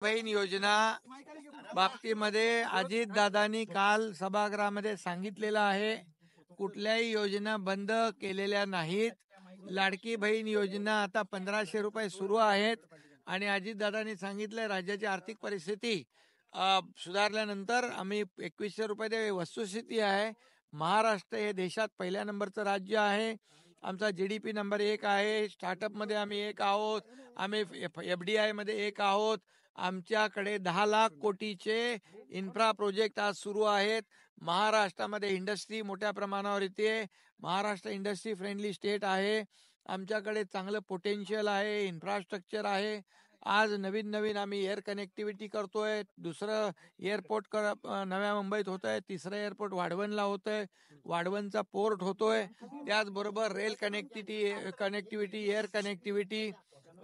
बहीण योजना बाबतीमध्ये अजितदादांनी काल सभागृहामध्ये सांगितलेलं आहे, कुठल्याही योजना बंद केलेल्या नाहीत. लाडकी बहीण योजना आता 1500 रुपये सुरू आहेत आणि अजितदादांनी सांगितलं राज्याची आर्थिक परिस्थिती सुधारल्यानंतर आम्ही 2100 रुपये वस्तुस्थिती आहे. महाराष्ट्र हे देशात पहिल्या नंबरचं राज्य आहे. आमचा GDP नंबर 1 आहे. स्टार्टअपमध्ये आम्ही 1 आहोत. आम्ही FDI मध्ये 1 आहोत. आमच्याकडे 10 लाख कोटीचे इन्फ्रा प्रोजेक्ट आज सुरू आहेत. महाराष्ट्रामध्ये इंडस्ट्री मोठ्या प्रमाणावर येते. महाराष्ट्र इंडस्ट्री फ्रेंडली स्टेट आहे. आमच्याकडे चांगलं पोटेन्शियल आहे, इन्फ्रास्ट्रक्चर आहे. आज नवीन आम्ही एअर कनेक्टिव्हिटी करतोय. दुसरं एअरपोर्ट नव्या मुंबईत होत आहे. तिसरं एअरपोर्ट वाढवणला होतंय. वाढवणचा पोर्ट होतोय. त्याचबरोबर रेल कनेक्टिव्हिटी, एअर कनेक्टिव्हिटी,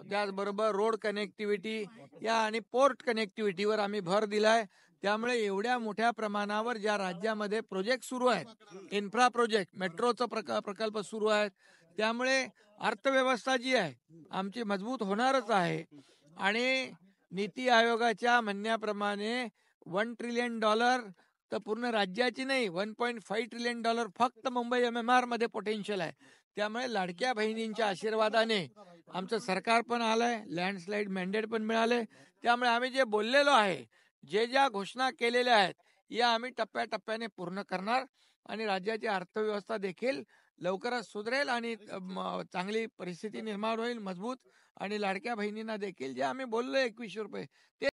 त्याचबरोबर रोड कनेक्टिव्हिटी या आणि पोर्ट कनेक्टिव्हिटीवर आम्ही भर दिलाय. त्यामुळे एवढ्या मोठ्या प्रमाणावर ज्या राज्यामध्ये प्रोजेक्ट सुरू आहेत, इन्फ्रा प्रोजेक्ट, मेट्रोचा प्रकल्प सुरू आहेत, त्यामुळे अर्थव्यवस्था जी आहे आमची मजबूत होणारच आहे. आणि नीती आयोगाच्या म्हणण्याप्रमाणे $1 ट्रिलियन तर पूर्ण राज्याची नाही, $1.5 ट्रिलियन फक्त मुंबई MMR मध्ये पोटेन्शियल आहे. त्यामुळे लाडक्या बहिणींच्या आशीर्वादाने आमचं सरकार पण आलंय, लँडस्लाईड मॅन्डेट पण मिळाले. त्यामुळे आम्ही जे बोललेलो आहे, ज्या घोषणा केलेल्या आहेत, या आम्ही टप्प्याटप्प्याने पूर्ण करणार आणि राज्याची अर्थव्यवस्था देखील लवकरच सुधरेल आणि चांगली परिस्थिती निर्माण होईल, मजबूत. आणि लाडक्या बहिणींना देखील जे आम्ही बोललो 2100 रुपये ते